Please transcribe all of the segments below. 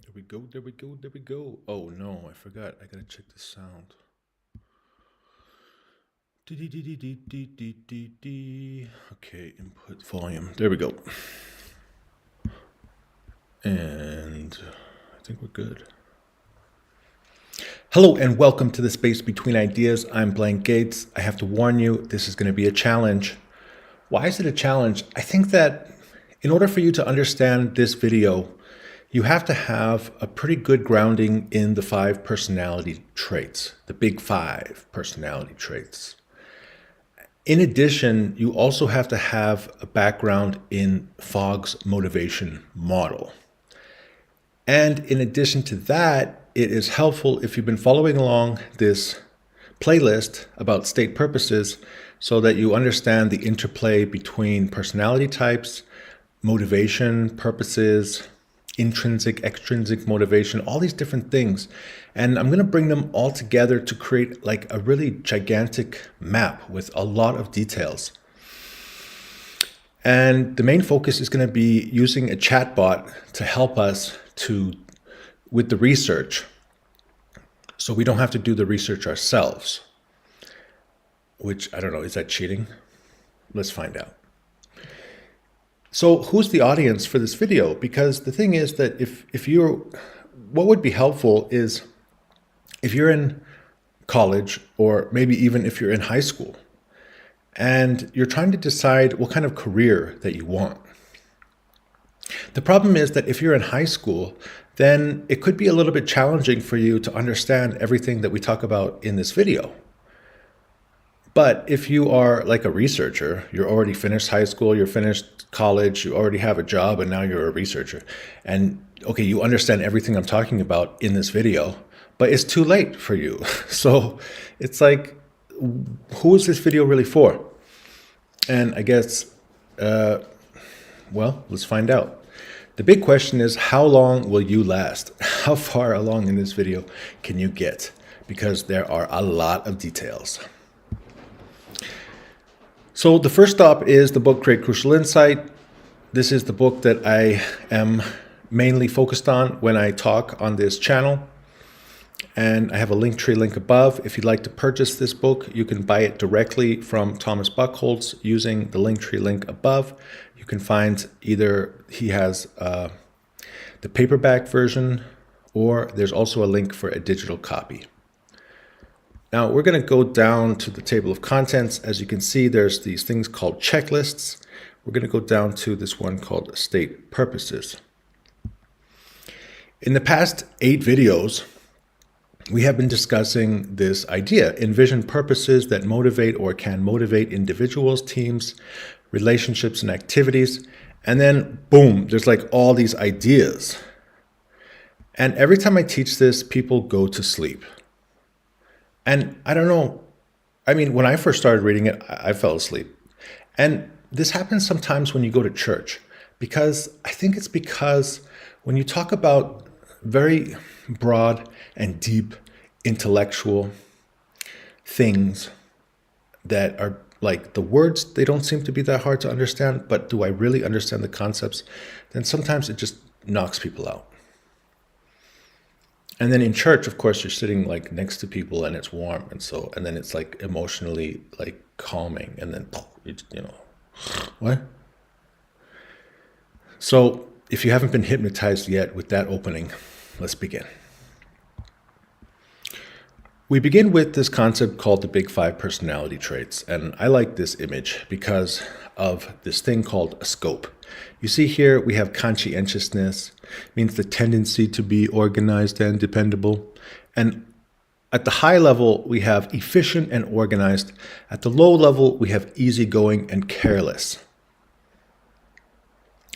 There we go, there we go, there we go. Oh no, I forgot. I gotta check the sound. Okay, input volume. There we go. And I think we're good. Hello and welcome to the Space Between Ideas. I'm Blane Gates. I have to warn you, this is going to be a challenge. Why is it a challenge? I think that in order for you to understand this video, you have to have a pretty good grounding in the 5 personality traits, the big 5 personality traits. In addition, you also have to have a background in Fogg's motivation model. And in addition to that, it is helpful if you've been following along this playlist about state purposes so that you understand the interplay between personality types, motivation, purposes, intrinsic, extrinsic motivation, all these different things. And I'm going to bring them all together to create like a really gigantic map with a lot of details. And the main focus is going to be using a chatbot to help us with the research, so we don't have to do the research ourselves, which I don't know, is that cheating? Let's find out. So who's the audience for this video? Because the thing is that what would be helpful is if you're in college, or maybe even if you're in high school, and you're trying to decide what kind of career that you want. The problem is that if you're in high school, then it could be a little bit challenging for you to understand everything that we talk about in this video. But if you are like a researcher, you're already finished high school, you're finished college, you already have a job, and now you're a researcher. And okay, you understand everything I'm talking about in this video, but it's too late for you. So it's like, who is this video really for? And I guess, well, let's find out. The big question is, how long will you last? How far along in this video can you get? Because there are a lot of details. So the first stop is the book Create Crucial Insight. This is the book that I am mainly focused on when I talk on this channel. And I have a Linktree link above. If you'd like to purchase this book, you can buy it directly from Thomas Buckolz using the Linktree link above. You can find either he has the paperback version, or there's also a link for a digital copy. Now we're going to go down to the table of contents. As you can see, there's these things called checklists. We're going to go down to this one called state purposes. In the past 8 videos, we have been discussing this idea: envision purposes that motivate or can motivate individuals, teams, relationships, and activities. And then boom, there's like all these ideas. And every time I teach this, people go to sleep. And I don't know, I mean, when I first started reading it, I fell asleep. And this happens sometimes when you go to church, because I think it's because when you talk about very broad and deep intellectual things that are like the words, they don't seem to be that hard to understand, but do I really understand the concepts? Then sometimes it just knocks people out. And then in church, of course, you're sitting like next to people and it's warm, and then it's like emotionally like calming, and then what? So if you haven't been hypnotized yet with that opening, let's begin. We begin with this concept called the big 5 personality traits. And I like this image because of this thing called a scope. You see here, we have conscientiousness, means the tendency to be organized and dependable. And at the high level, we have efficient and organized. At the low level, we have easygoing and careless.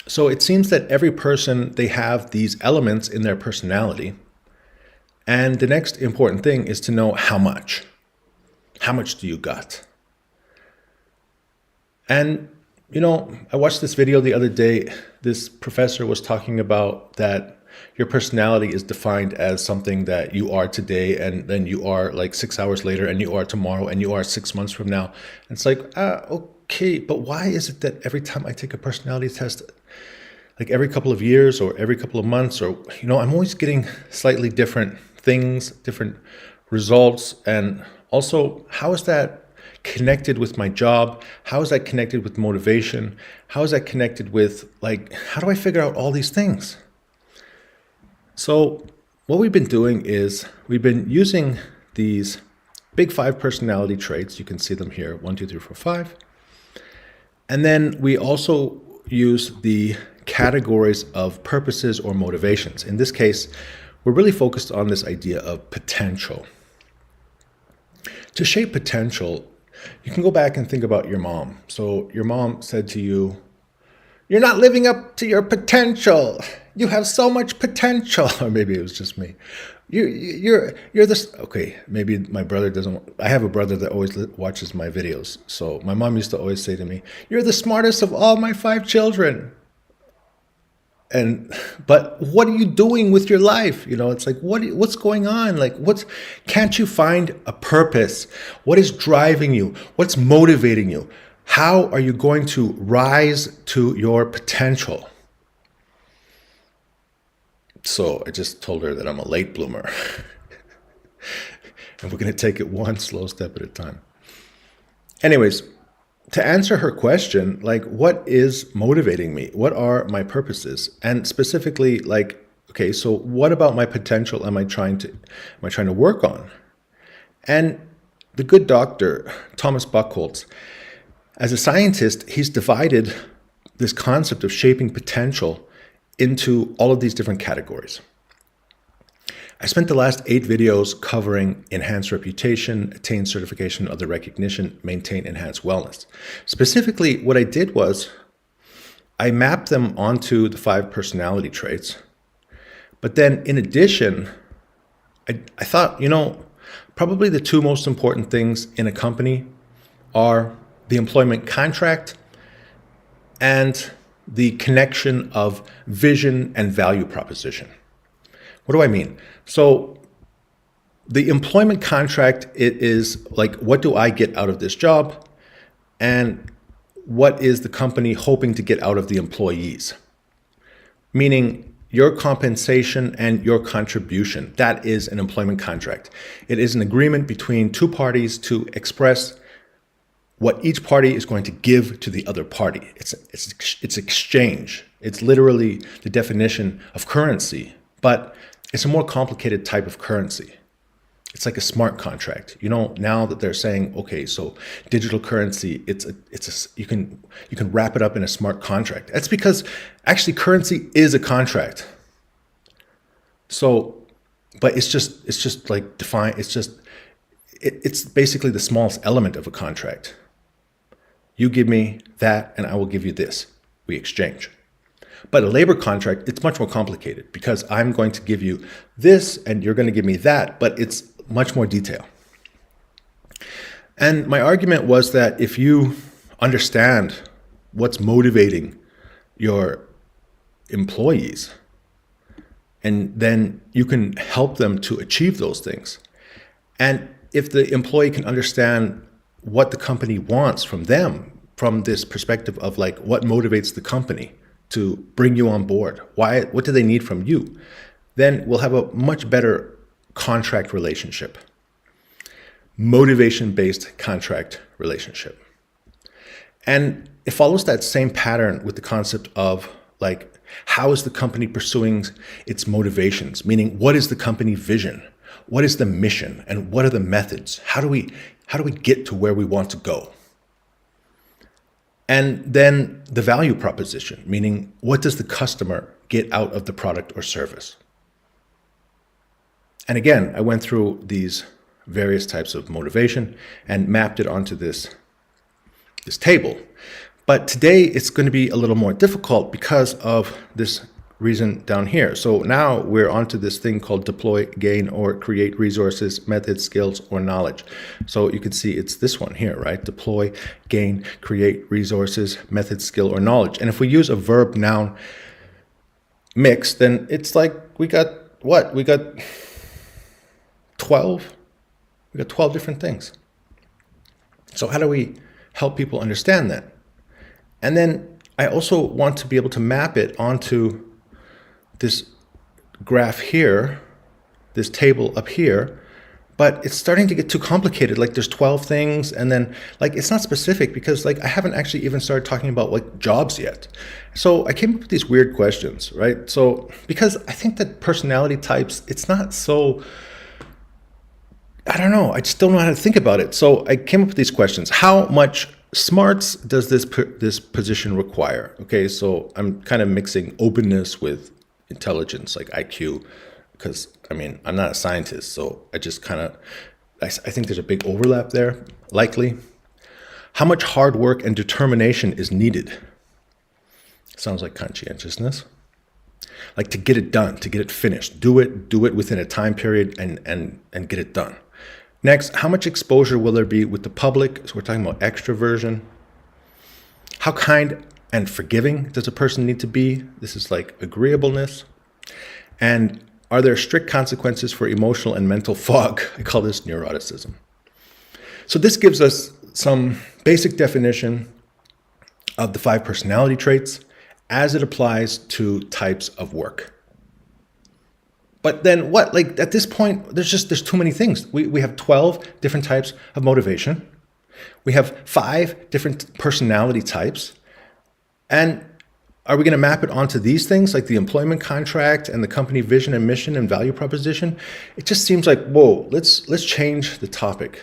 So it seems that every person, they have these elements in their personality. And the next important thing is to know how much. How much do you got? And, I watched this video the other day. This professor was talking about that your personality is defined as something that you are today, and then you are like 6 hours later, and you are tomorrow, and you are 6 months from now. And it's like, okay, but why is it that every time I take a personality test, like every couple of years or every couple of months, or, I'm always getting slightly different things, different results. And also, how is that connected with my job? How is that connected with motivation? How is that connected with, like, how do I figure out all these things? So what we've been doing is we've been using these big 5 personality traits. You can see them here, 1, 2, 3, 4, 5. And then we also use the categories of purposes or motivations. In this case, we're really focused on this idea of potential. To shape potential, you can go back and think about your mom. So your mom said to you, "You're not living up to your potential. You have so much potential." Or maybe it was just me. You're this. Okay, maybe my brother doesn't. I have a brother that always watches my videos. So my mom used to always say to me, "You're the smartest of all my 5 children." But what are you doing with your life? It's like, what's going on? Like, can't you find a purpose? What is driving you? What's motivating you? How are you going to rise to your potential? So I just told her that I'm a late bloomer. And we're going to take it one slow step at a time. Anyways, to answer her question, like, what is motivating me? What are my purposes? And specifically, like, okay, so what about my potential am I trying to work on? And the good doctor, Thomas Buckolz, as a scientist, he's divided this concept of shaping potential into all of these different categories. I spent the last 8 videos covering enhance reputation, attain certification, other recognition, maintain enhanced wellness. Specifically, what I did was I mapped them onto the 5 personality traits. But then in addition, I thought, probably the 2 most important things in a company are the employment contract and the connection of vision and value proposition. What do I mean? So the employment contract, it is like, what do I get out of this job? And what is the company hoping to get out of the employees? Meaning your compensation and your contribution. That is an employment contract. It is an agreement between 2 parties to express what each party is going to give to the other party. It's exchange. It's literally the definition of currency, but it's a more complicated type of currency. It's like a smart contract. Now that they're saying, okay, so digital currency, you can wrap it up in a smart contract. That's because actually currency is a contract. So, but it's just like defined. It's basically the smallest element of a contract. You give me that and I will give you this. We exchange. But a labor contract, it's much more complicated because I'm going to give you this and you're going to give me that, but it's much more detail. And my argument was that if you understand what's motivating your employees, and then you can help them to achieve those things. And if the employee can understand what the company wants from them, from this perspective of like what motivates the company to bring you on board, what do they need from you, then we'll have a much better contract relationship, motivation-based contract relationship. And it follows that same pattern with the concept of like, how is the company pursuing its motivations? Meaning, what is the company vision? What is the mission? And what are the methods? How do we get to where we want to go? And then the value proposition, meaning what does the customer get out of the product or service? And again, I went through these various types of motivation and mapped it onto this table. But today it's going to be a little more difficult because of this reason down here. So now we're onto this thing called deploy, gain, or create resources, methods, skills, or knowledge. So you can see it's this one here, right? Deploy, gain, create resources, method, skill, or knowledge. And if we use a verb noun mix, then it's like we got what? We got 12. We got 12 different things. So how do we help people understand that? And then I also want to be able to map it onto this graph here, this table up here, but it's starting to get too complicated. Like there's 12 things, and then like it's not specific because like I haven't actually even started talking about like jobs yet. So I came up with these weird questions, right? So because I think that personality types, it's not so, I don't know, I just don't know how to think about it. So I came up with these questions. How much smarts does this position require? Okay, so I'm kind of mixing openness with intelligence, like IQ, because I mean, I'm not a scientist, so I just kind of, I think there's a big overlap there, likely. How much hard work and determination is needed? Sounds like conscientiousness. Like to get it done, to get it finished. Do it within a time period and get it done. Next, how much exposure will there be with the public? So we're talking about extroversion. How kind and forgiving does a person need to be? This is like agreeableness. And are there strict consequences for emotional and mental fog? I call this neuroticism. So this gives us some basic definition of the 5 personality traits as it applies to types of work. But then what? Like at this point, there's too many things. We have 12 different types of motivation. We have 5 different personality types. And are we going to map it onto these things like the employment contract and the company vision and mission and value proposition? It just seems like, whoa, let's change the topic.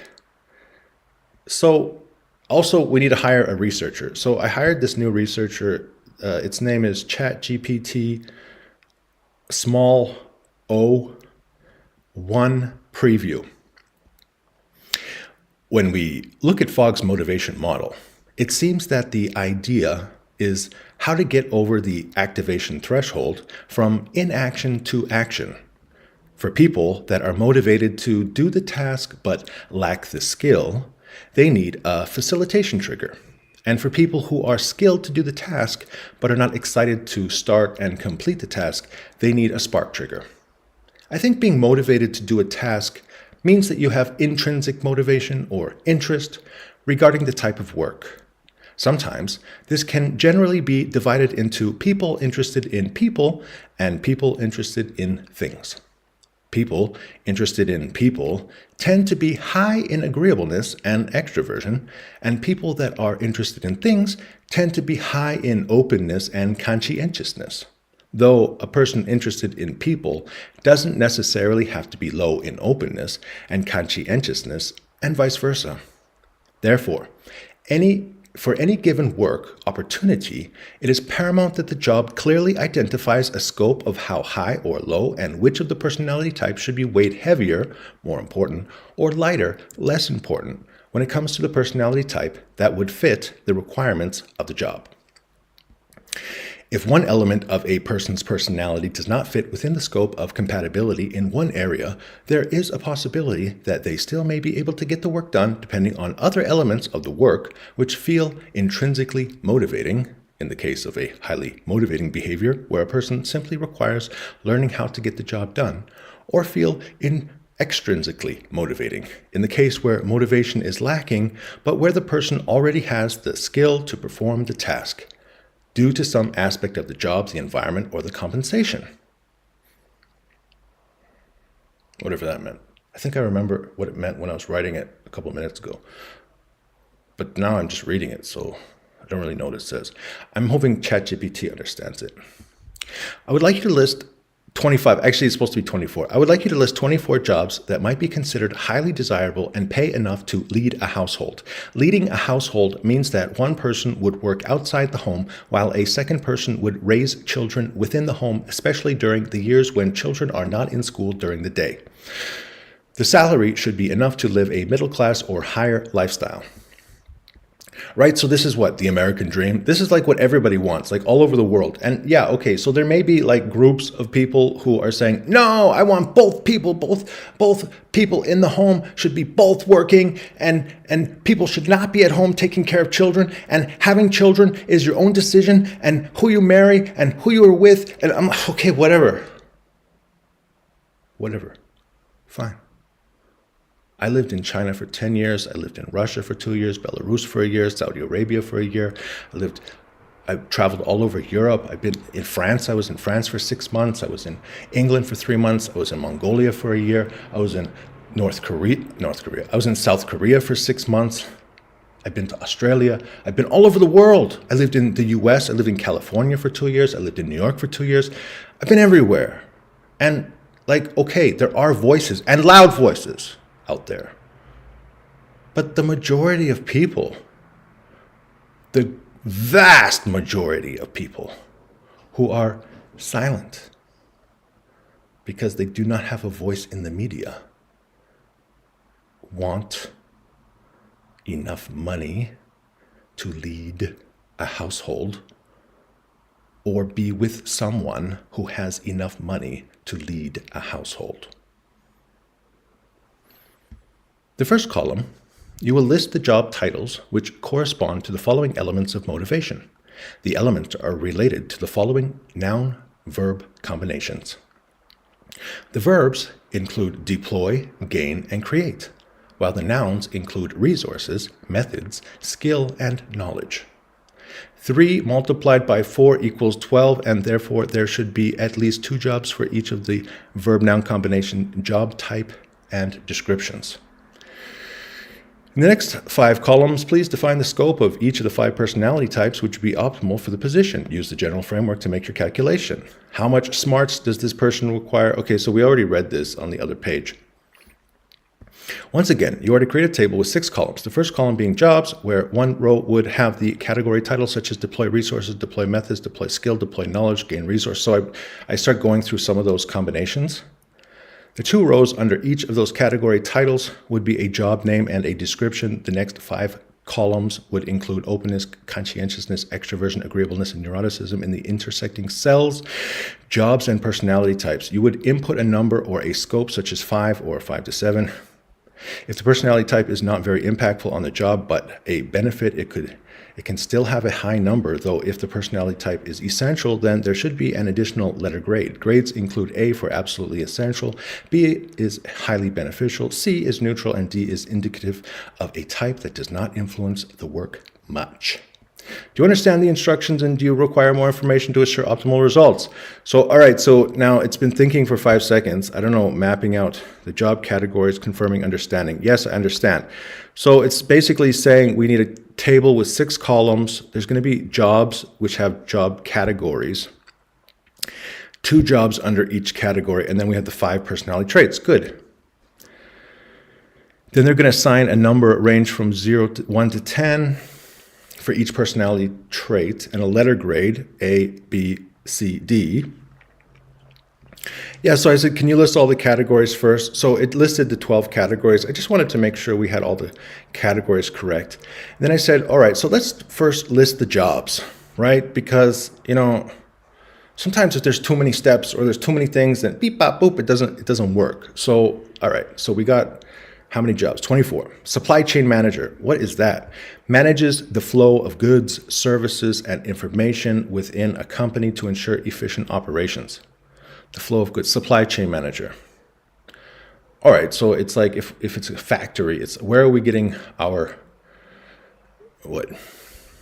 So also we need to hire a researcher. So I hired this new researcher. Its name is ChatGPT small O1 preview. When we look at Fogg's motivation model, it seems that the idea is how to get over the activation threshold from inaction to action. For people that are motivated to do the task but lack the skill, they need a facilitation trigger. And for people who are skilled to do the task but are not excited to start and complete the task, they need a spark trigger. I think being motivated to do a task means that you have intrinsic motivation or interest regarding the type of work. Sometimes this can generally be divided into people interested in people and people interested in things. People interested in people tend to be high in agreeableness and extroversion, and people that are interested in things tend to be high in openness and conscientiousness. Though a person interested in people doesn't necessarily have to be low in openness and conscientiousness, and vice versa. Therefore, for any given work opportunity, it is paramount that the job clearly identifies a scope of how high or low and which of the personality types should be weighed heavier, more important, or lighter, less important, when it comes to the personality type that would fit the requirements of the job. If one element of a person's personality does not fit within the scope of compatibility in one area, there is a possibility that they still may be able to get the work done depending on other elements of the work which feel intrinsically motivating, in the case of a highly motivating behavior where a person simply requires learning how to get the job done, or feel extrinsically motivating, in the case where motivation is lacking but where the person already has the skill to perform the task, due to some aspect of the job, the environment, or the compensation. Whatever that meant. I think I remember what it meant when I was writing it a couple of minutes ago. But now I'm just reading it, so I don't really know what it says. I'm hoping ChatGPT understands it. I would like you to list 25, actually it's supposed to be 24. I would like you to list 24 jobs that might be considered highly desirable and pay enough to lead a household. Leading a household means that one person would work outside the home while a second person would raise children within the home, especially during the years when children are not in school during the day. The salary should be enough to live a middle class or higher lifestyle. Right? So this is what? The American dream. This is like what everybody wants, like all over the world. And yeah, okay, so there may be like groups of people who are saying, no, I want both people in the home should be both working, and people should not be at home taking care of children, and having children is your own decision, and who you marry and who you are with. And I'm like, okay, whatever. Fine. I lived in China for 10 years. I lived in Russia for 2 years, Belarus for a year, Saudi Arabia for a year. I lived I've traveled all over Europe. I've been in France. I was in France for 6 months. I was in England for 3 months. I was in Mongolia for a year. I was in North Korea. I was in South Korea for 6 months. I've been to Australia. I've been all over the world. I lived in the US. I lived in California for 2 years. I lived in New York for 2 years. I've been everywhere. And like, okay, there are voices and loud voices out there. But the majority of people, the vast majority of people who are silent because they do not have a voice in the media, want enough money to lead a household or be with someone who has enough money to lead a household. The first column, you will list the job titles which correspond to the following elements of motivation. The elements are related to the following noun-verb combinations. The verbs include deploy, gain, and create, while the nouns include resources, methods, skill, and knowledge. 3 multiplied by 4 equals 12, and therefore there should be at least 2 jobs for each of the verb-noun combination job type and descriptions. In the next 5 columns, please define the scope of each of the 5 personality types which would be optimal for the position. Use the general framework to make your calculation. How much smarts does this person require? Okay, so we already read this on the other page. Once again, you are to create a table with 6 columns. The first column being jobs, where one row would have the category titles such as deploy resources, deploy methods, deploy skill, deploy knowledge, gain resource. So I start going through some of those combinations. The 2 rows under each of those category titles would be a job name and a description. The next 5 columns would include openness, conscientiousness, extroversion, agreeableness, and neuroticism in the intersecting cells, jobs, and personality types. You would input a number or a scope such as 5 or 5 to 7. If the personality type is not very impactful on the job, but a benefit, it can still have a high number, though if the personality type is essential, then there should be an additional letter grade. Grades include A for absolutely essential, B is highly beneficial, C is neutral, and D is indicative of a type that does not influence the work much. Do you understand the instructions, and do you require more information to assure optimal results? So, all right, so now it's been thinking for 5 seconds. I don't know, mapping out the job categories, confirming understanding. Yes, I understand. So it's basically saying we need a table with 6 columns. There's going to be jobs which have job categories, 2 jobs under each category, and then we have the 5 personality traits. Good. Then they're going to assign a number range from 1 to 10 for each personality trait, and a letter grade, A, B, C, D. Yeah, so I said, can you list all the categories first? So it listed the 12 categories. I just wanted to make sure we had all the categories correct. And then I said, all right, so let's first list the jobs, right? Because, sometimes if there's too many steps or there's too many things, then beep, bop, boop, it doesn't work. So, all right, so we got how many jobs? 24. Supply chain manager. What is that? Manages the flow of goods, services, and information within a company to ensure efficient operations. The flow of goods. Supply chain manager. All right, so it's like if it's a factory, it's where are we getting our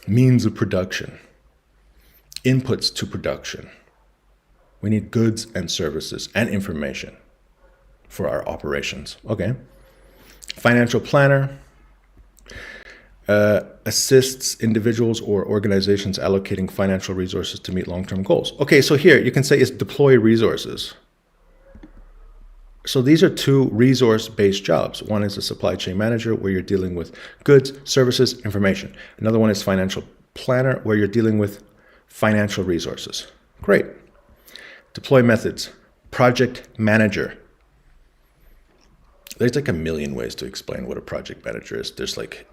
means of production, inputs to production. We need goods and services and information for our operations. Okay. Financial planner assists individuals or organizations allocating financial resources to meet long-term goals. Okay, so here you can say it's deploy resources. So these are 2 resource-based jobs. One is a supply chain manager where you're dealing with goods, services, information. Another one is financial planner where you're dealing with financial resources. Great. Deploy methods. Project manager. There's like a million ways to explain what a project manager is.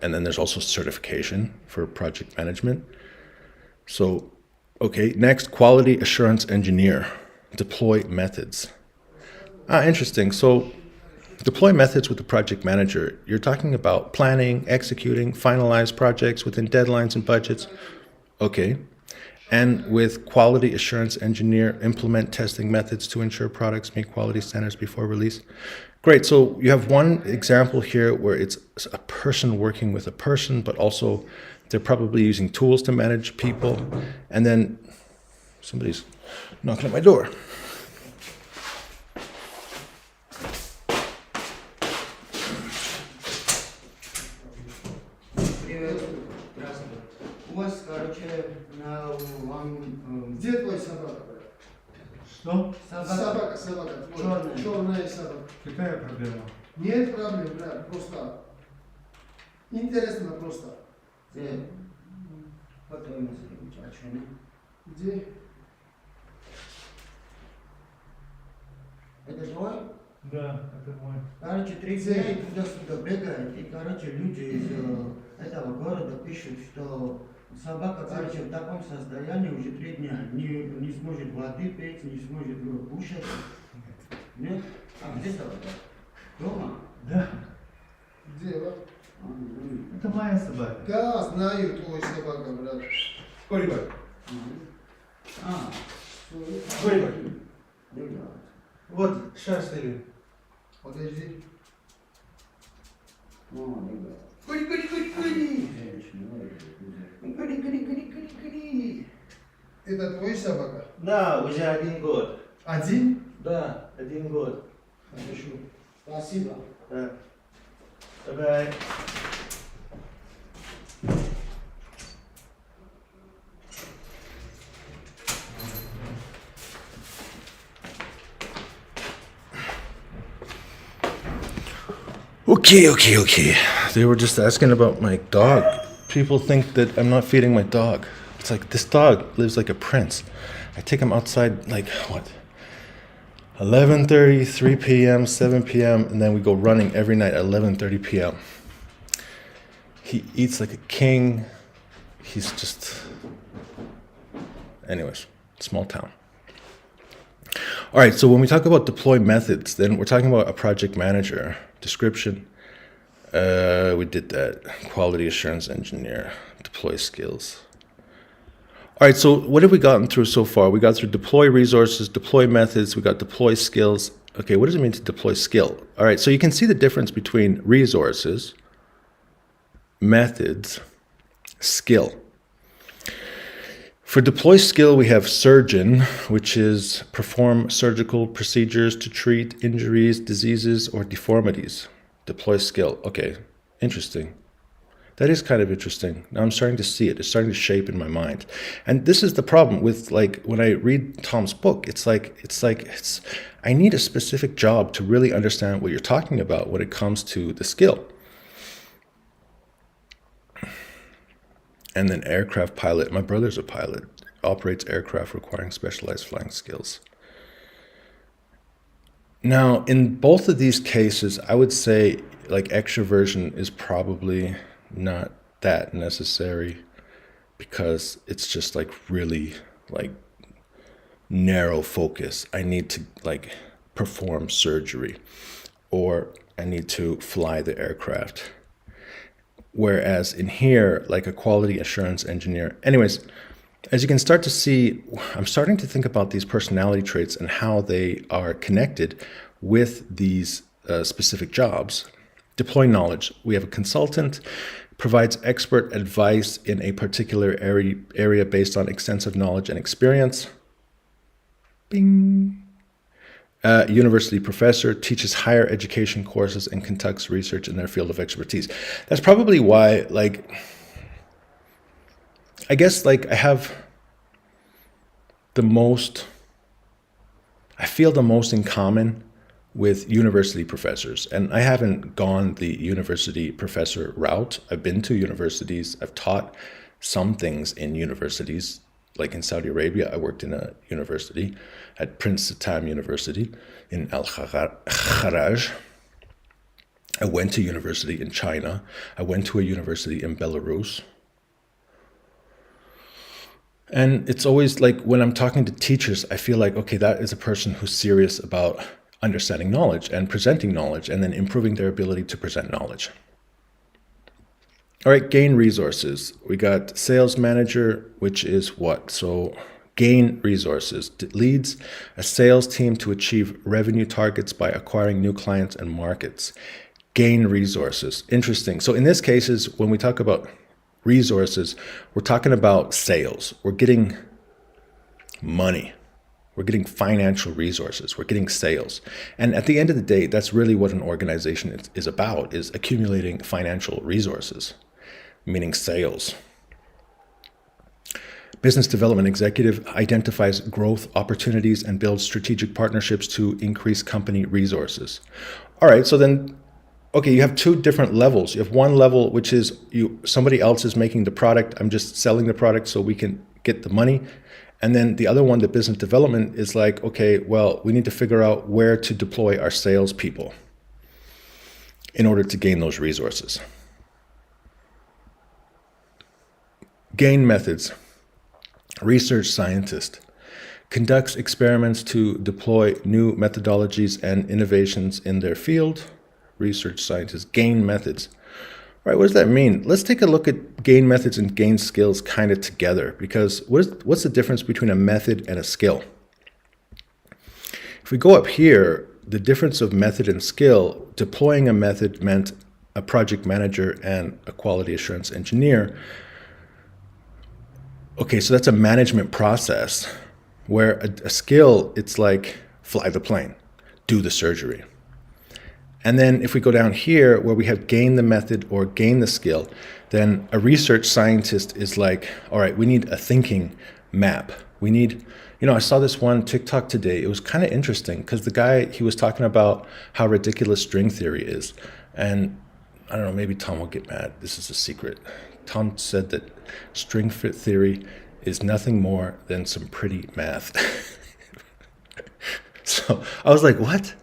And then there's also certification for project management. So, okay, next, quality assurance engineer. Deploy methods. Interesting. So deploy methods with the project manager. You're talking about planning, executing, finalize projects within deadlines and budgets. Okay. And with quality assurance engineer, implement testing methods to ensure products meet quality standards before release. Great, so you have one example here where it's a person working with a person, but also They're probably using tools to manage people. And then somebody's knocking at my door. У вас, короче, Где твой собака, брат? Что? Собака, Черная. Черная собака. Какая проблема? Нет проблем, брат, просто интересно просто. потом чачуна. Где? Это твой? Да, это мой. Короче, 3 дня и туда-сюда бегает, и, короче, люди из этого города пишут, что собака, короче, в таком состоянии уже 3 дня. Не сможет воды пить, не сможет кушать. Нет? А где собака? Дома? Да, Где, вот? это моя собака. Да, знаю твой собака, брат. Сколько? А, Сколько? ребят. Вот, счастливый. Подожди. О, ребят. Кури. Кури. Это твой собака? Да, уже 1 год. Один? Да, 1 год. Хорошо. Спасибо. Да. Bye-bye. Okay. They were just asking about my dog. People think that I'm not feeding my dog. It's like this dog lives like a prince. I take him outside like what? 11:30, 3 p.m., 7 p.m., and then we go running every night at 11:30 p.m. He eats like a king. He's just anyways, small town. All right, so when we talk about deploy methods, then we're talking about a project manager. Description, we did that. Quality assurance engineer, deploy skills. All right, so what have we gotten through so far? We got through deploy resources, deploy methods, we got deploy skills. Okay, what does it mean to deploy skill? All right, so you can see the difference between resources, methods, skill. For deploy skill, we have surgeon, which is perform surgical procedures to treat injuries, diseases, or deformities. Deploy skill. Okay, interesting. That is kind of interesting. Now I'm starting to see it. It's starting to shape in my mind. And this is the problem with like when I read Tom's book, it's I need a specific job to really understand what you're talking about when it comes to the skill. And then aircraft pilot. My brother's a pilot. Operates aircraft requiring specialized flying skills. Now, in both of these cases, I would say like extroversion is probably not that necessary because it's just like really like narrow focus. I need to like perform surgery or I need to fly the aircraft. Whereas in here, like a quality assurance engineer. Anyways, as you can start to see, I'm starting to think about these personality traits and how they are connected with these specific jobs. Deploy knowledge. We have a consultant, provides expert advice in a particular area based on extensive knowledge and experience. Bing. University professor, teaches higher education courses and conducts research in their field of expertise. That's probably why, like, I guess, like, I feel the most in common with university professors. And I haven't gone the university professor route. I've been to universities. I've taught some things in universities. Like in Saudi Arabia, I worked in a university at Prince Satam University in Al-Kharaj. I went to university in China. I went to a university in Belarus. And it's always like when I'm talking to teachers, I feel like, okay, that is a person who's serious about understanding knowledge and presenting knowledge and then improving their ability to present knowledge. All right, gain resources. We got sales manager, which is what? So gain resources. Leads a sales team to achieve revenue targets by acquiring new clients and markets. Gain resources. Interesting. So in this case, when we talk about resources, we're talking about sales. We're getting money. We're getting financial resources. We're getting sales. And at the end of the day, that's really what an organization is about, is accumulating financial resources, meaning sales. Business development executive identifies growth opportunities and builds strategic partnerships to increase company resources. All right, so then, okay, you have two different levels. You have one level, which is somebody else is making the product. I'm just selling the product so we can get the money. And then the other one, the business development, is like, okay, well, we need to figure out where to deploy our salespeople in order to gain those resources. Gain methods. Research scientist conducts experiments to deploy new methodologies and innovations in their field. Research scientists. Gain methods. All right, what does that mean? Let's take a look at gain methods and gain skills kind of together, because what's the difference between a method and a skill? If we go up here, the difference of method and skill, deploying a method meant a project manager and a quality assurance engineer. Okay, so that's a management process, where a skill, it's like fly the plane, do the surgery. And then if we go down here where we have gain the method or gain the skill, then a research scientist is like, all right, we need a thinking map. We need, I saw this one TikTok today. It was kind of interesting because the guy, he was talking about how ridiculous string theory is. And I don't know, maybe Tom will get mad. This is a secret. Tom said that string fit theory is nothing more than some pretty math. So I was like, what?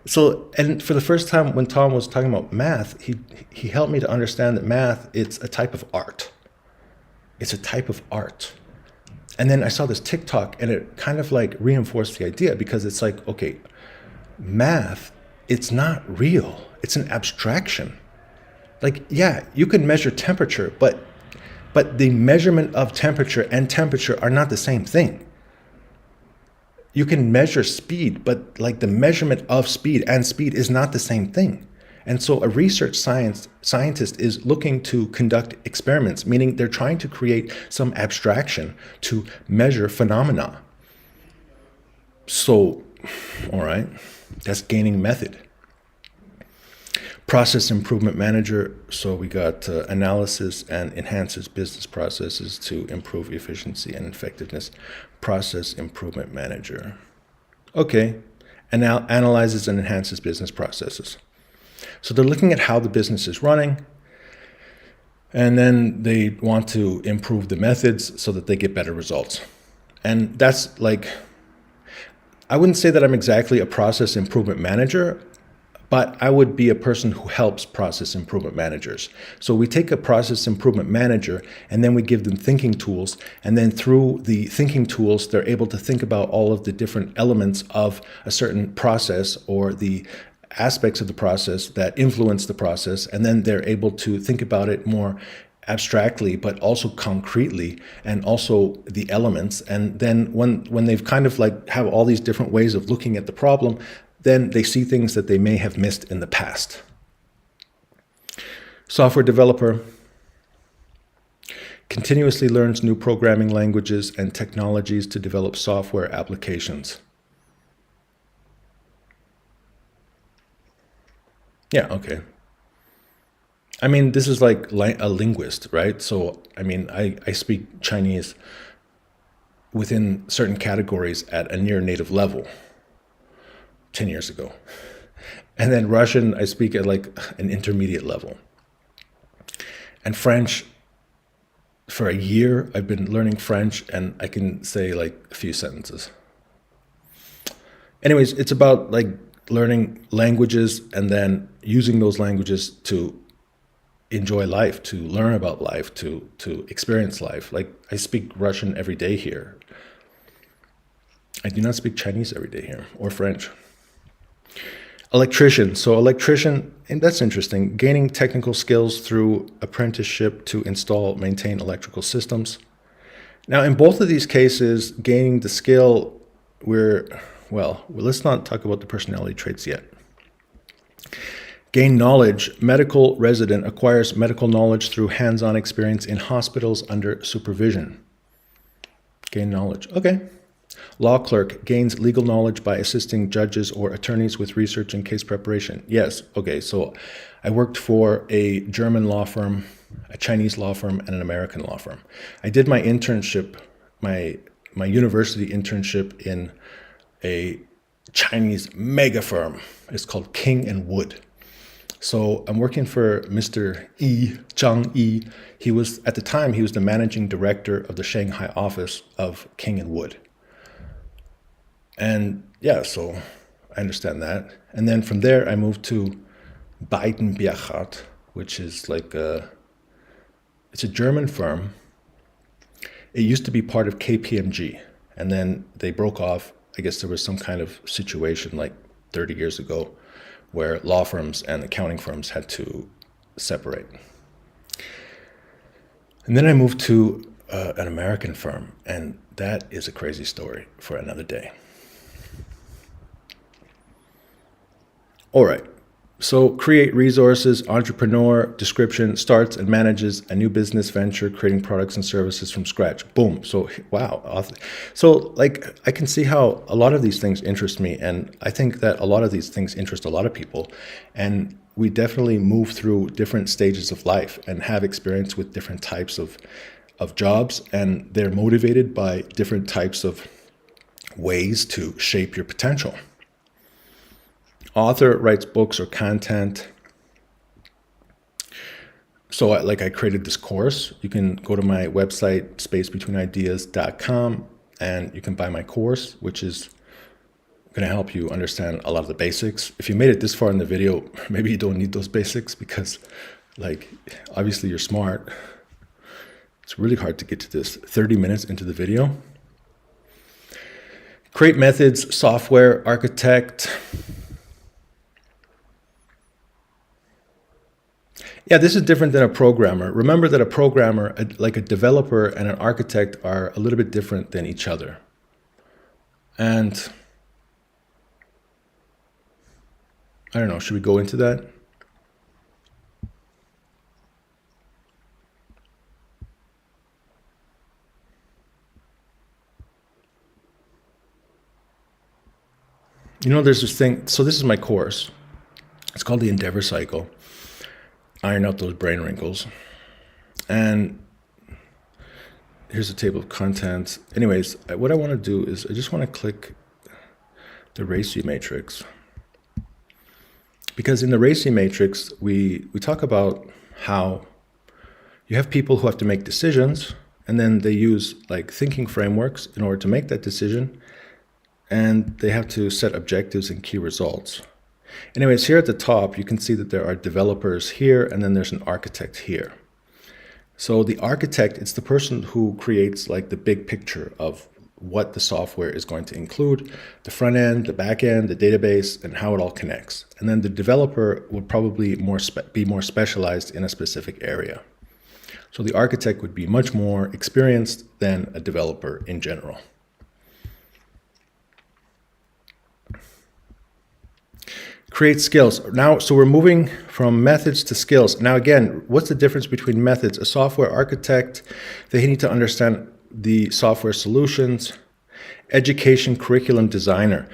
So, and for the first time when Tom was talking about math, he helped me to understand that math, it's a type of art. It's a type of art. And then I saw this TikTok and it kind of like reinforced the idea, because it's like, okay, math, it's not real. It's an abstraction. Like, yeah, you can measure temperature, but the measurement of temperature and temperature are not the same thing. You can measure speed, but like the measurement of speed and speed is not the same thing. And so a research scientist is looking to conduct experiments, meaning they're trying to create some abstraction to measure phenomena. So, all right, that's gaining method. Process improvement manager, so we got analysis and enhances business processes to improve efficiency and effectiveness. Process improvement manager. Okay, and now analyzes and enhances business processes. So they're looking at how the business is running, and then they want to improve the methods so that they get better results. And that's like, I wouldn't say that I'm exactly a process improvement manager, but I would be a person who helps process improvement managers. So we take a process improvement manager and then we give them thinking tools. And then through the thinking tools, they're able to think about all of the different elements of a certain process or the aspects of the process that influence the process. And then they're able to think about it more abstractly, but also concretely, and also the elements. And then when they've kind of like have all these different ways of looking at the problem, then they see things that they may have missed in the past. Software developer continuously learns new programming languages and technologies to develop software applications. Yeah, okay. I mean, this is like a linguist, right? So, I mean, I speak Chinese within certain categories at a near native level. 10 years ago. And then Russian, I speak at like an intermediate level. And French, for a year, I've been learning French and I can say like a few sentences. Anyways, it's about like learning languages and then using those languages to enjoy life, to learn about life, to experience life. Like I speak Russian every day here. I do not speak Chinese every day here, or French. Electrician. So electrician, and that's interesting, gaining technical skills through apprenticeship to install, maintain electrical systems. Now, in both of these cases, gaining the skill, let's not talk about the personality traits yet. Gain knowledge. Medical resident acquires medical knowledge through hands-on experience in hospitals under supervision. Gain knowledge. Okay. Law clerk gains legal knowledge by assisting judges or attorneys with research and case preparation. Yes. Okay. So I worked for a German law firm, a Chinese law firm, and an American law firm. I did my internship, my university internship in a Chinese mega firm. It's called King and Wood. So I'm working for Mr. Yi, Zhang Yi. He was, at the time, he was the managing director of the Shanghai office of King and Wood. And yeah, so I understand that. And then from there, I moved to Biden-Biachat, which is like it's a German firm. It used to be part of KPMG, and then they broke off. I guess there was some kind of situation like 30 years ago where law firms and accounting firms had to separate. And then I moved to an American firm, and that is a crazy story for another day. All right, so create resources, entrepreneur, description, starts and manages a new business venture, creating products and services from scratch. Boom. So, wow. So like, I can see how a lot of these things interest me. And I think that a lot of these things interest a lot of people. And we definitely move through different stages of life and have experience with different types of jobs. And they're motivated by different types of ways to shape your potential. Author writes books or content. So I created this course. You can go to my website, spacebetweenideas.com, and you can buy my course, which is going to help you understand a lot of the basics. If you made it this far in the video, maybe you don't need those basics because, like, obviously you're smart. It's really hard to get to this 30 minutes into the video. Create methods, software, architect. Yeah, this is different than a programmer. Remember that a programmer, like a developer and an architect, are a little bit different than each other. And I don't know, should we go into that? You know, there's this thing, so this is my course. It's called the Endeavor Cycle. Iron out those brain wrinkles. And here's a table of contents. Anyways, what I want to do is I just want to click the RACI matrix. Because in the RACI matrix, we talk about how you have people who have to make decisions, and then they use like thinking frameworks in order to make that decision, and they have to set objectives and key results. Anyways, here at the top, you can see that there are developers here, and then there's an architect here. So the architect, it's the person who creates like the big picture of what the software is going to include, the front end, the back end, the database, and how it all connects. And then the developer will probably be more specialized in a specific area. So the architect would be much more experienced than a developer in general. Create skills. Now, so we're moving from methods to skills. Now, again, what's the difference between methods? A software architect, they need to understand the software solutions. Education curriculum designer.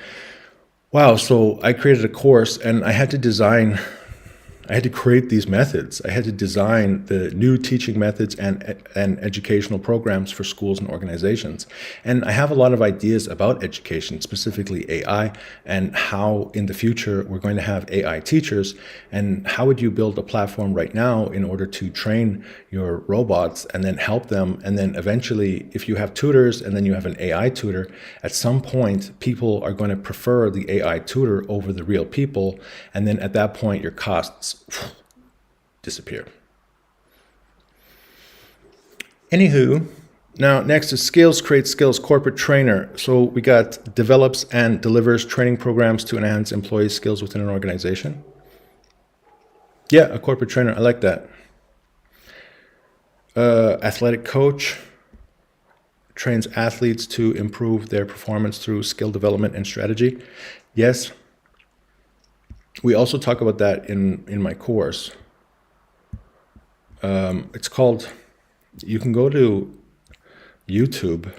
Wow, so I created a course and I had to create these methods. I had to design the new teaching methods and educational programs for schools and organizations. And I have a lot of ideas about education, specifically AI, and how in the future we're going to have AI teachers. And how would you build a platform right now in order to train your robots and then help them? And then eventually, if you have tutors and then you have an AI tutor, at some point, people are going to prefer the AI tutor over the real people. And then at that point, your costs disappear. Anywho, now next is skills, create skills, corporate trainer. So we got develops and delivers training programs to enhance employee skills within an organization. Yeah, a corporate trainer, I like that. Athletic coach trains athletes to improve their performance through skill development and strategy. Yes. We also talk about that in my course. It's called, you can go to YouTube.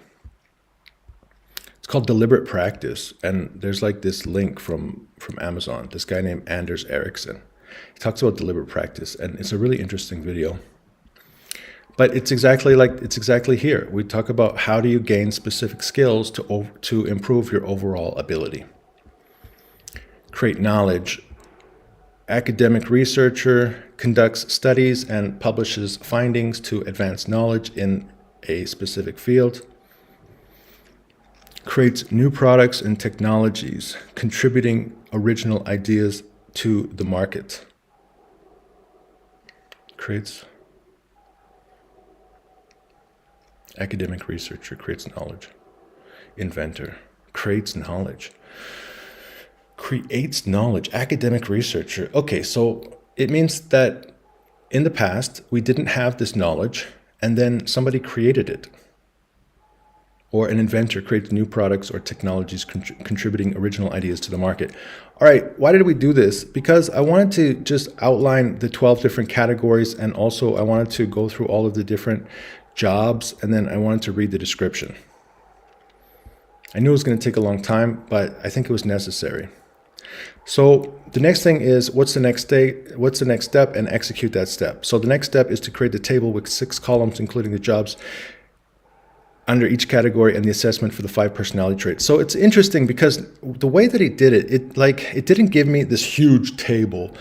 It's called Deliberate Practice. And there's like this link from Amazon, this guy named Anders Ericsson. He talks about deliberate practice, and it's a really interesting video. But it's exactly here. We talk about how do you gain specific skills to improve your overall ability. Create knowledge. Academic researcher conducts studies and publishes findings to advance knowledge in a specific field. Creates new products and technologies, contributing original ideas to the market. Creates academic researcher, creates knowledge. Inventor, creates knowledge. Creates knowledge, academic researcher. Okay, so it means that in the past, we didn't have this knowledge, and then somebody created it. Or an inventor creates new products or technologies contributing original ideas to the market. All right, why did we do this? Because I wanted to just outline the 12 different categories, and also I wanted to go through all of the different jobs, and then I wanted to read the description. I knew it was going to take a long time, but I think it was necessary. So the next thing is, what's the next step, and execute that step. So the next step is to create the table with 6 columns, including the jobs under each category and the assessment for the 5 personality traits. So it's interesting because the way that he did it, it didn't give me this huge table,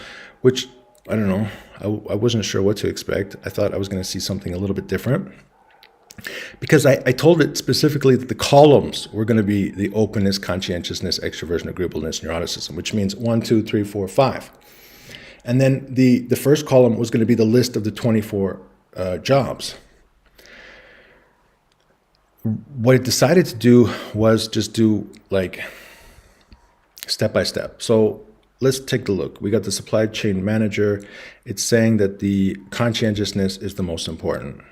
which I don't know, I wasn't sure what to expect. I thought I was going to see something a little bit different. Because I told it specifically that the columns were going to be the openness, conscientiousness, extroversion, agreeableness, neuroticism, which means 1, 2, 3, 4, 5. And then the first column was going to be the list of the 24 jobs. What I decided to do was just do like step by step. So let's take a look. We got the supply chain manager. It's saying that the conscientiousness is the most important.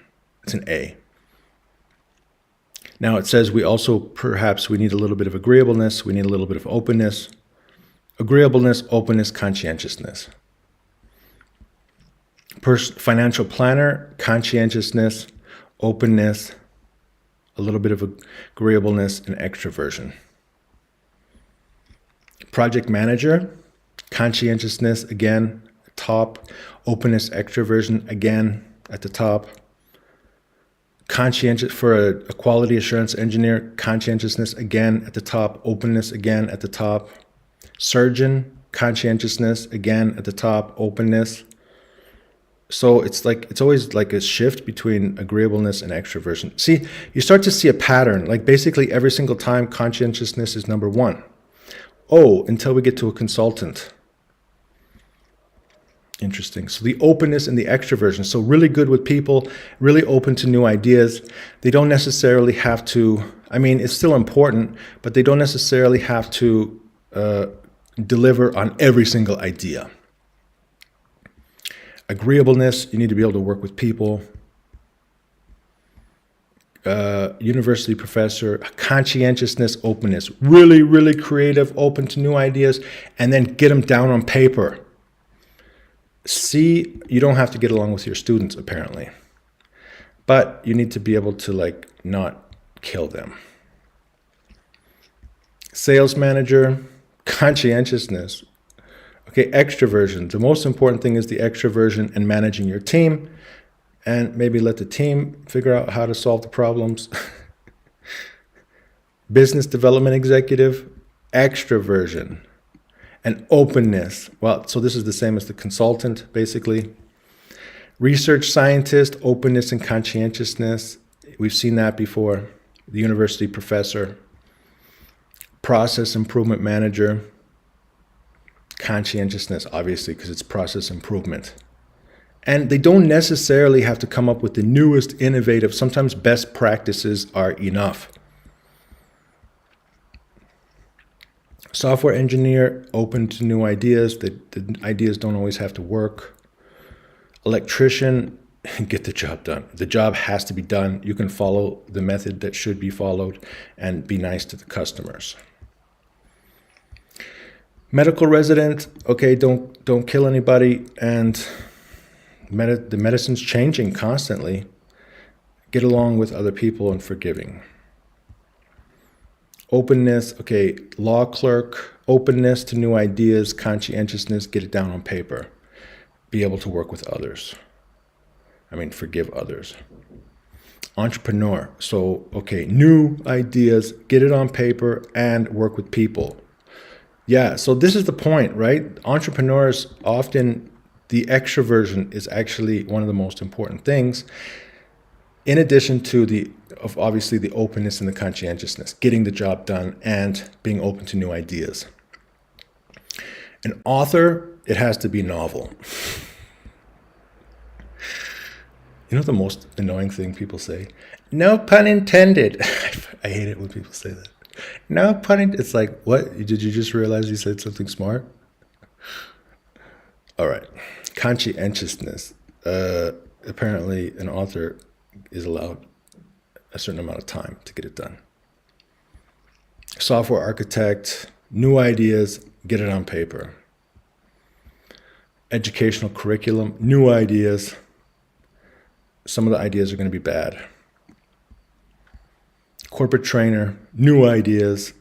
It's an A. Now it says we need a little bit of agreeableness, we need a little bit of openness. Agreeableness, openness, conscientiousness. Financial planner, conscientiousness, openness, a little bit of agreeableness, and extroversion. Project manager, conscientiousness, again, top. Openness, extroversion, again, at the top. Conscientious for a quality assurance engineer, conscientiousness again at the top, openness again at the top. Surgeon, conscientiousness again at the top, openness. So it's always like a shift between agreeableness and extroversion. See, you start to see a pattern, like basically every single time conscientiousness is number 1. Oh, until we get to a consultant. Interesting. So the openness and the extroversion. So really good with people, really open to new ideas. They don't necessarily have to, I mean, it's still important, but they don't necessarily have to deliver on every single idea. Agreeableness, you need to be able to work with people. University professor, conscientiousness, openness. Really, really creative, open to new ideas, and then get them down on paper. C, you don't have to get along with your students, apparently. But you need to be able to, not kill them. Sales manager, conscientiousness. Okay, extroversion. The most important thing is the extroversion and managing your team. And maybe let the team figure out how to solve the problems. Business development executive, extroversion. And openness. Well, so this is the same as the consultant, basically. Research scientist, openness and conscientiousness. We've seen that before. The university professor. Process improvement manager. Conscientiousness, obviously, because it's process improvement. And they don't necessarily have to come up with the newest, innovative. Sometimes best practices are enough. Software engineer, open to new ideas. The ideas don't always have to work. Electrician, get the job done. The job has to be done. You can follow the method that should be followed and be nice to the customers. Medical resident, okay, don't kill anybody, and the medicine's changing constantly. Get along with other people and forgiving. Openness, okay, law clerk, openness to new ideas, conscientiousness, get it down on paper. Be able to work with others. Forgive others. Entrepreneur, so, okay, new ideas, get it on paper, and work with people. Yeah, so this is the point, right? Entrepreneurs often, the extroversion is actually one of the most important things, in addition to obviously the openness and the conscientiousness, getting the job done and being open to new ideas. An author, it has to be novel. You know the most annoying thing people say? No pun intended. I hate it when people say that. No pun intended. It's like, what? Did you just realize you said something smart? All right. Conscientiousness. Apparently, an author is allowed a certain amount of time to get it done. Software architect, new ideas, get it on paper. Educational curriculum, new ideas. Some of the ideas are going to be bad. Corporate trainer, new ideas,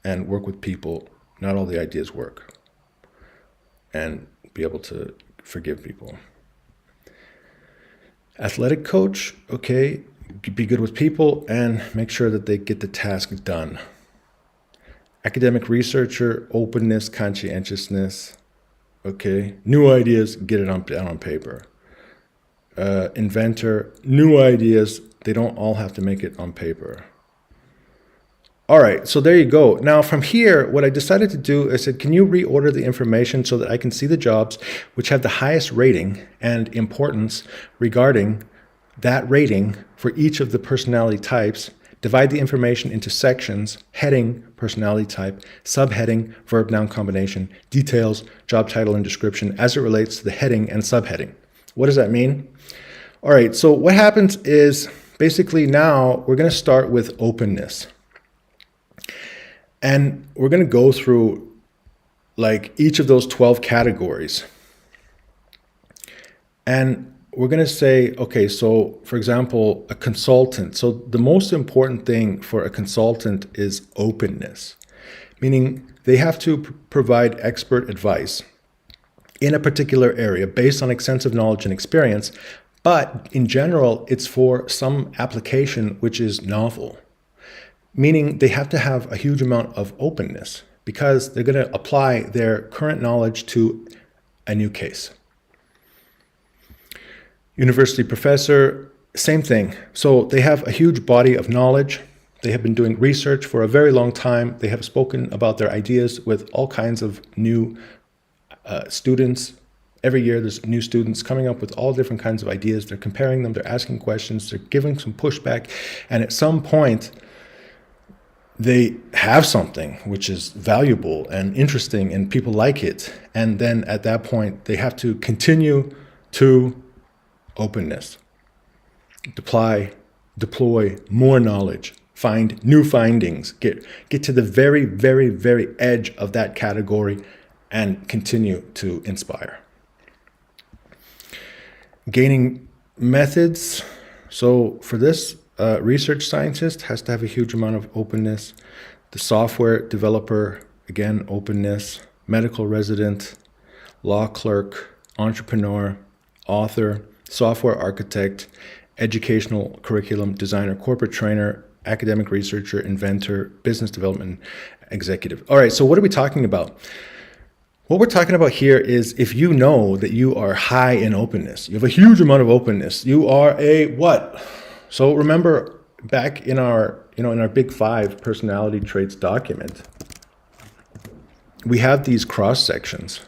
and work with people. Not all the ideas work. And be able to forgive people. Athletic coach, okay, be good with people and make sure that they get the task done. Academic researcher, openness, conscientiousness, okay. New ideas, get it down on paper. Inventor, new ideas, they don't all have to make it on paper. All right, so there you go. Now from here, what I decided to do, I said, can you reorder the information so that I can see the jobs which have the highest rating and importance regarding that rating for each of the personality types, divide the information into sections, heading, personality type, subheading, verb-noun combination, details, job title and description as it relates to the heading and subheading. What does that mean? All right, so what happens is basically now we're going to start with openness. And we're going to go through like each of those 12 categories. And we're going to say, okay, so for example, a consultant. So the most important thing for a consultant is openness, meaning they have to provide expert advice in a particular area based on extensive knowledge and experience. But in general, it's for some application which is novel. Meaning they have to have a huge amount of openness because they're going to apply their current knowledge to a new case. University professor, same thing. So they have a huge body of knowledge. They have been doing research for a very long time. They have spoken about their ideas with all kinds of new students. Every year there's new students coming up with all different kinds of ideas. They're comparing them, they're asking questions, they're giving some pushback. And at some point, they have something which is valuable and interesting and people like it. And then at that point, they have to continue to openness, deploy more knowledge, find new findings, get to the very, very, very edge of that category and continue to inspire. Gaining methods. So for this, research scientist has to have a huge amount of openness. The software developer, again, openness. Medical resident, law clerk, entrepreneur, author, software architect, educational curriculum designer, corporate trainer, academic researcher, inventor, business development executive. All right, so what are we talking about? What we're talking about here is if you know that you are high in openness, you have a huge amount of openness, you are a what? So remember back in our, in our Big 5 personality traits document, we have these cross sections.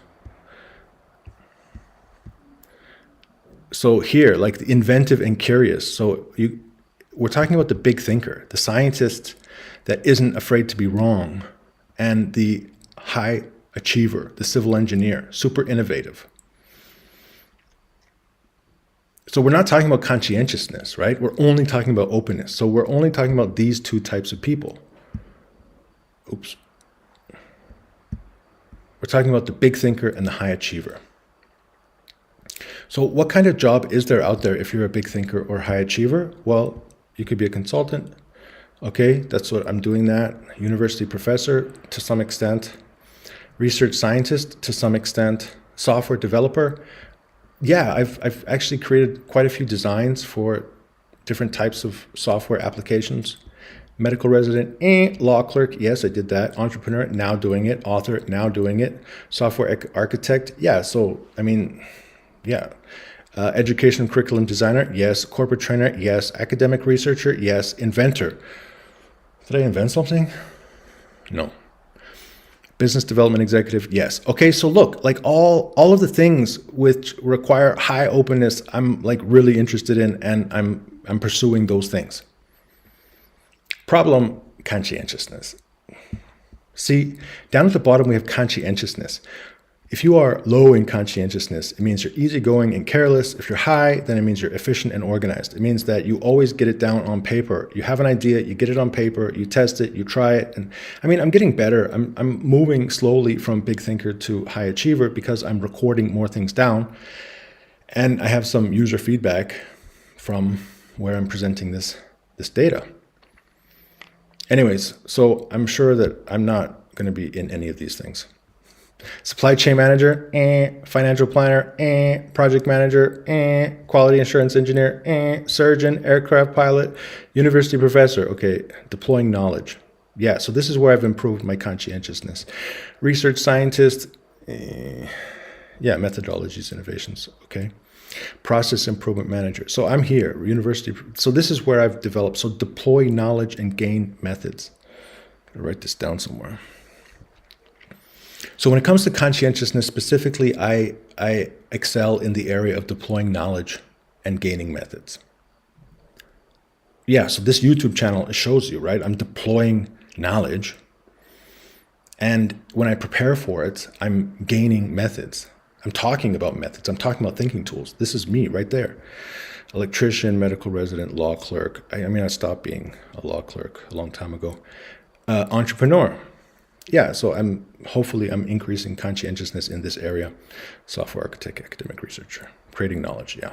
So here, like the inventive and curious. So we're talking about the big thinker, the scientist that isn't afraid to be wrong, and the high achiever, the civil engineer, super innovative. So we're not talking about conscientiousness, right? We're only talking about openness. So we're only talking about these two types of people. Oops. We're talking about the big thinker and the high achiever. So what kind of job is there out there if you're a big thinker or high achiever? Well, you could be a consultant. Okay, that's what I'm doing that. University professor to some extent. Research scientist to some extent. Software developer. Yeah, I've actually created quite a few designs for different types of software applications. Medical resident, law clerk, yes, I did that. Entrepreneur, now doing it. Author, now doing it. Software architect, yeah, so, I mean, yeah. Education curriculum designer, yes. Corporate trainer, yes. Academic researcher, yes. Inventor. Did I invent something? No. Business development executive, yes. Okay, so look, like all of the things which require high openness, I'm like really interested in, and I'm pursuing those things. Problem, conscientiousness. See, down at the bottom we have conscientiousness. If you are low in conscientiousness, it means you're easygoing and careless. If you're high, then it means you're efficient and organized. It means that you always get it down on paper. You have an idea, you get it on paper, you test it, you try it. And I mean, I'm getting better. I'm moving slowly from big thinker to high achiever because I'm recording more things down. And I have some user feedback from where I'm presenting this data. Anyways, so I'm sure that I'm not going to be in any of these things. Supply chain manager, financial planner, project manager, quality assurance engineer, surgeon, aircraft pilot, university professor. Okay, deploying knowledge. Yeah, so this is where I've improved my conscientiousness. Research scientist, yeah, methodologies, innovations. Okay, process improvement manager. So I'm here, university. So this is where I've developed. So deploy knowledge and gain methods. I'll write this down somewhere. So when it comes to conscientiousness specifically, I excel in the area of deploying knowledge and gaining methods. Yeah, so this YouTube channel shows you, right? I'm deploying knowledge. And when I prepare for it, I'm gaining methods. I'm talking about methods. I'm talking about thinking tools. This is me right there. Electrician, medical resident, law clerk. I stopped being a law clerk a long time ago. Entrepreneur. Yeah, so I'm increasing conscientiousness in this area. Software architect, academic researcher, creating knowledge, yeah.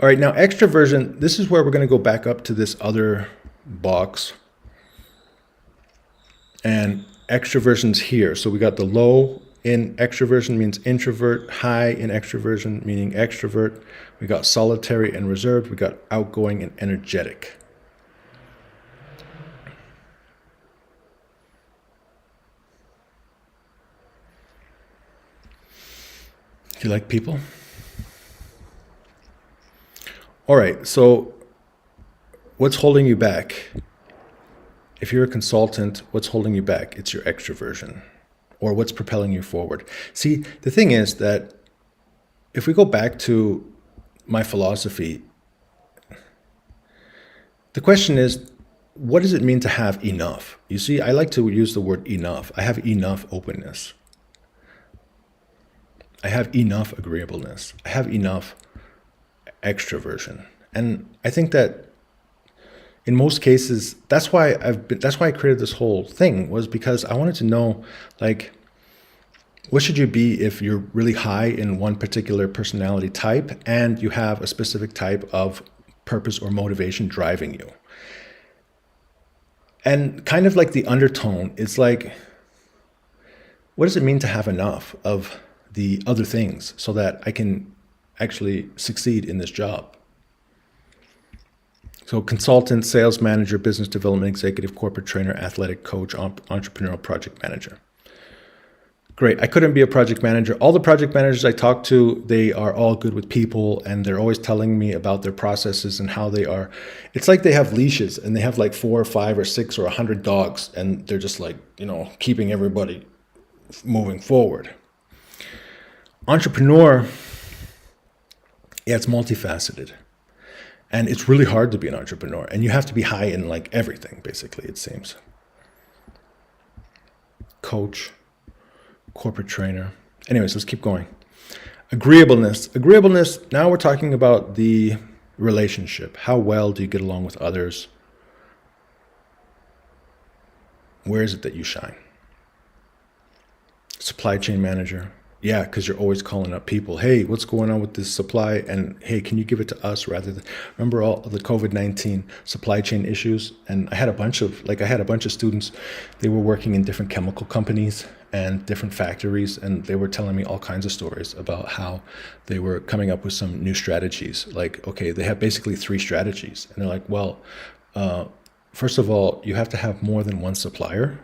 All right, now extroversion, this is where we're going to go back up to this other box. And extroversion's here. So we got the low in extroversion means introvert, high in extroversion meaning extrovert. We got solitary and reserved. We got outgoing and energetic. Do you like people? All right, so what's holding you back? If you're a consultant, what's holding you back? It's your extroversion. Or what's propelling you forward? See, the thing is that if we go back to my philosophy, the question is, what does it mean to have enough? You see, I like to use the word enough. I have enough openness. I have enough agreeableness. I have enough extroversion. And I think that in most cases, that's why I created this whole thing, was because I wanted to know, like, what should you be if you're really high in one particular personality type and you have a specific type of purpose or motivation driving you? And kind of like the undertone, it's like, what does it mean to have enough of the other things so that I can actually succeed in this job? So consultant, sales manager, business development executive, corporate trainer, athletic coach, entrepreneurial project manager. Great. I couldn't be a project manager. All the project managers I talk to, they are all good with people and they're always telling me about their processes and how they are. It's like they have leashes and they have like 4 or 5 or 6 or 100 dogs and they're just like, keeping everybody moving forward. Entrepreneur, yeah, it's multifaceted. And it's really hard to be an entrepreneur. And you have to be high in like everything, basically, it seems. Coach, corporate trainer. Anyways, let's keep going. Agreeableness. Agreeableness, now we're talking about the relationship. How well do you get along with others? Where is it that you shine? Supply chain manager. Yeah, because you're always calling up people. Hey, what's going on with this supply? And hey, can you give it to us rather than remember all the COVID-19 supply chain issues? And I had a bunch of students. They were working in different chemical companies and different factories, and they were telling me all kinds of stories about how they were coming up with some new strategies. Like, okay, they have basically 3 strategies, and they're like, well, first of all, you have to have more than one supplier.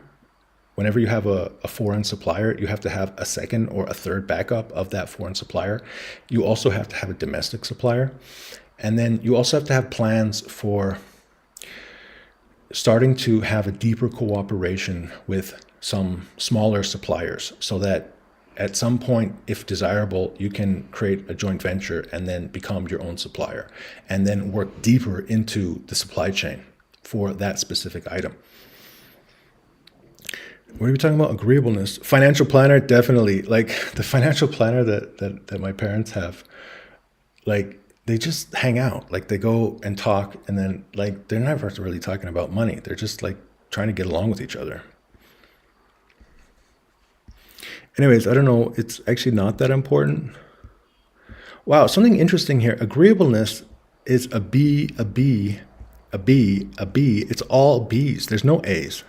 Whenever you have a foreign supplier, you have to have a second or a third backup of that foreign supplier. You also have to have a domestic supplier. And then you also have to have plans for starting to have a deeper cooperation with some smaller suppliers so that at some point, if desirable, you can create a joint venture and then become your own supplier and then work deeper into the supply chain for that specific item. What are we talking about? Agreeableness. Financial planner, definitely. Like the financial planner that my parents have, like they just hang out. Like they go and talk, and then like they're never really talking about money. They're just like trying to get along with each other. Anyways, I don't know. It's actually not that important. Wow, something interesting here. Agreeableness is a B, a B, a B, a B. It's all B's. There's no A's.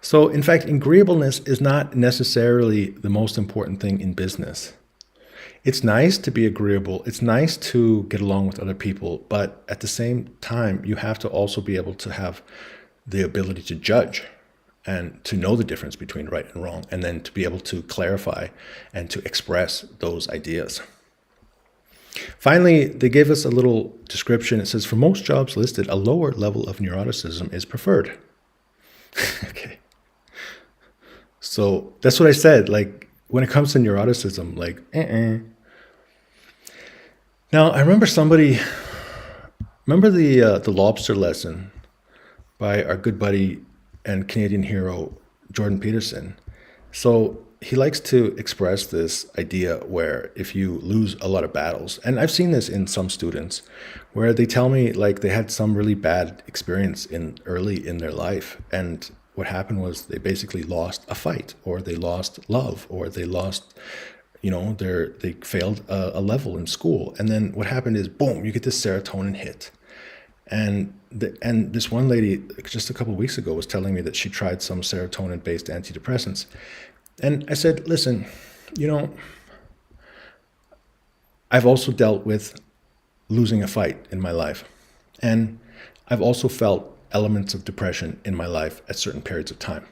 So, in fact, agreeableness is not necessarily the most important thing in business. It's nice to be agreeable. It's nice to get along with other people. But at the same time, you have to also be able to have the ability to judge and to know the difference between right and wrong, and then to be able to clarify and to express those ideas. Finally, they gave us a little description. It says, for most jobs listed, a lower level of neuroticism is preferred. Okay. So that's what I said. Like when it comes to neuroticism, like, Now I remember the lobster lesson by our good buddy and Canadian hero, Jordan Peterson. So he likes to express this idea where if you lose a lot of battles, and I've seen this in some students, where they tell me like they had some really bad experience early in their life, and what happened was they basically lost a fight, or they lost love, or they lost, they failed a level in school, and then what happened is boom, you get this serotonin hit. And this one lady just a couple of weeks ago was telling me that she tried some serotonin-based antidepressants. And I said, listen, I've also dealt with losing a fight in my life. And I've also felt elements of depression in my life at certain periods of time.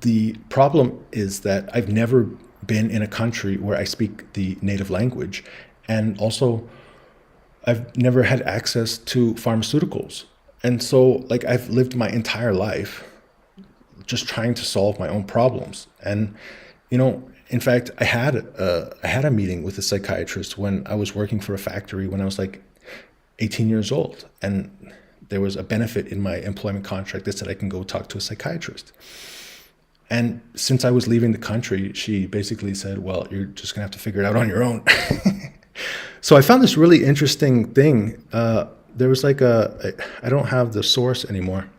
The problem is that I've never been in a country where I speak the native language. And also, I've never had access to pharmaceuticals. And so, like, I've lived my entire life just trying to solve my own problems. And, in fact, I had a meeting with a psychiatrist when I was working for a factory when I was like 18 years old. And there was a benefit in my employment contract that said I can go talk to a psychiatrist. And since I was leaving the country, she basically said, well, you're just gonna have to figure it out on your own. So I found this really interesting thing. There was like I don't have the source anymore,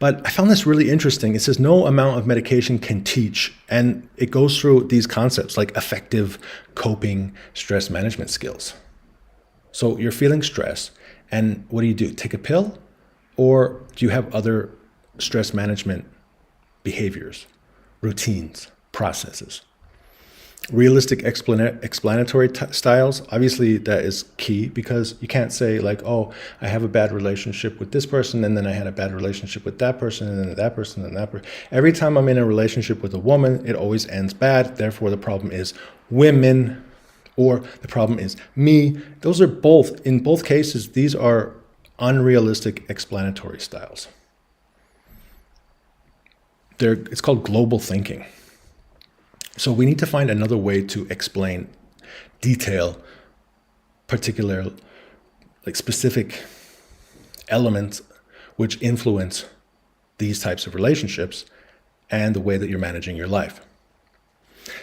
but I found this really interesting. It says no amount of medication can teach, and it goes through these concepts like effective coping stress management skills. So you're feeling stress, and what do? Take a pill? Or do you have other stress management behaviors, routines, processes? Realistic explanatory styles, obviously that is key, because you can't say like, oh, I have a bad relationship with this person, and then I had a bad relationship with that person, and then that person, and that person. Every time I'm in a relationship with a woman, it always ends bad. Therefore, the problem is women, or the problem is me. Those are both, in both cases, these are unrealistic explanatory styles. It's called global thinking. So we need to find another way to explain, detail, particular, like specific elements which influence these types of relationships and the way that you're managing your life.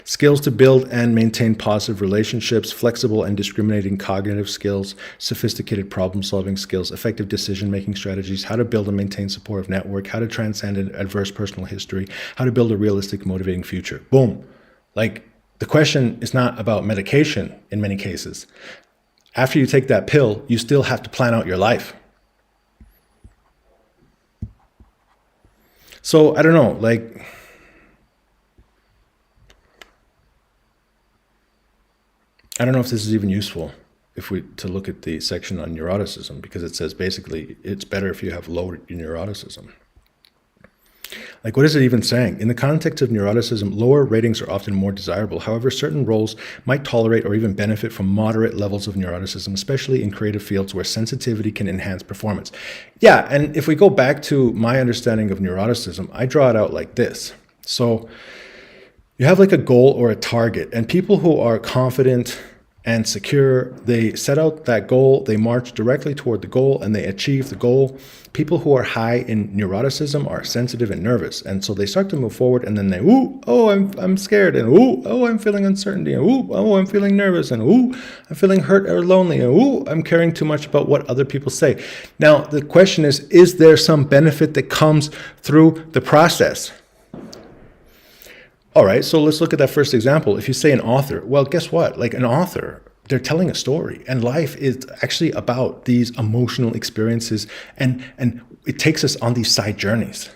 Skills to build and maintain positive relationships, flexible and discriminating cognitive skills, sophisticated problem-solving skills, effective decision-making strategies, how to build and maintain supportive network, how to transcend an adverse personal history, how to build a realistic, motivating future. Boom. Like, the question is not about medication in many cases. After you take that pill, you still have to plan out your life. So, I don't know, like, I don't know if this is even useful to look at the section on neuroticism, because it says basically it's better if you have low neuroticism. Like, what is it even saying? In the context of neuroticism, lower ratings are often more desirable. However, certain roles might tolerate or even benefit from moderate levels of neuroticism, especially in creative fields where sensitivity can enhance performance. Yeah, and if we go back to my understanding of neuroticism, I draw it out like this. So you have like a goal or a target, and people who are confident and secure, they set out that goal, they march directly toward the goal, and they achieve the goal. People who are high in neuroticism are sensitive and nervous, and so they start to move forward, and then they, ooh, oh, I'm scared, and ooh, oh, I'm feeling uncertainty, and ooh, oh, I'm feeling nervous, and ooh, I'm feeling hurt or lonely, and ooh, I'm caring too much about what other people say. Now, the question is there some benefit that comes through the process? All right, so let's look at that first example. If you say an author, well, guess what? Like, an author, they're telling a story, and life is actually about these emotional experiences, and it takes us on these side journeys.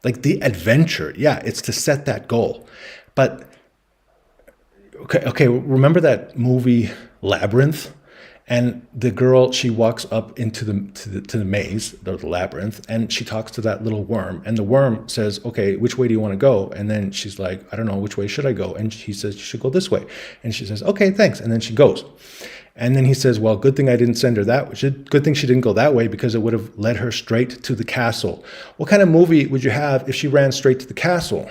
Like the adventure, yeah, it's to set that goal. But okay, remember that movie Labyrinth? And the girl, she walks up into the maze, the labyrinth, and she talks to that little worm. And the worm says, okay, which way do you want to go? And then she's like, I don't know, which way should I go? And he says, you should go this way. And she says, okay, thanks. And then she goes. And then he says, well, good thing I didn't send her that way. Good thing she didn't go that way, because it would have led her straight to the castle. What kind of movie would you have if she ran straight to the castle?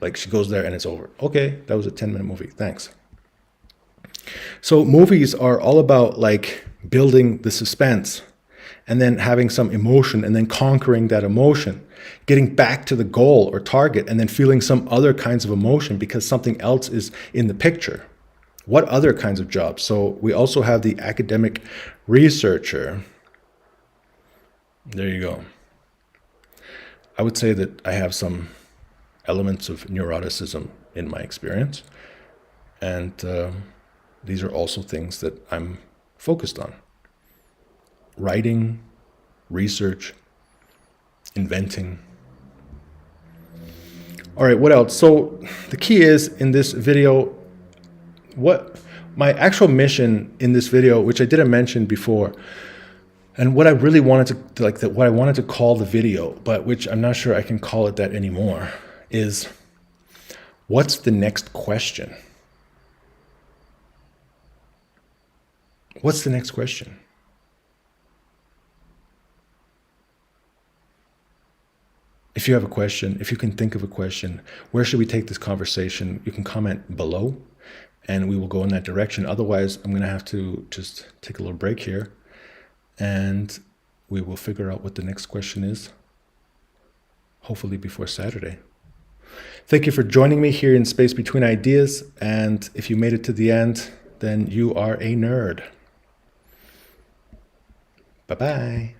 Like, she goes there and it's over. Okay, that was a 10-minute movie. Thanks. So movies are all about like building the suspense and then having some emotion and then conquering that emotion, getting back to the goal or target, and then feeling some other kinds of emotion because something else is in the picture. What other kinds of jobs? So we also have the academic researcher. There you go. I would say that I have some elements of neuroticism in my experience. And these are also things that I'm focused on. Writing, research, inventing. All right, what else? So the key is in this video, what my actual mission in this video, which I didn't mention before, and what I really wanted to, what I wanted to call the video, but which I'm not sure I can call it that anymore, is what's the next question? What's the next question? If you have a question, if you can think of a question, where should we take this conversation? You can comment below and we will go in that direction. Otherwise, I'm going to have to just take a little break here and we will figure out what the next question is, hopefully before Saturday. Thank you for joining me here in Space Between Ideas. And if you made it to the end, then you are a nerd. Bye-bye.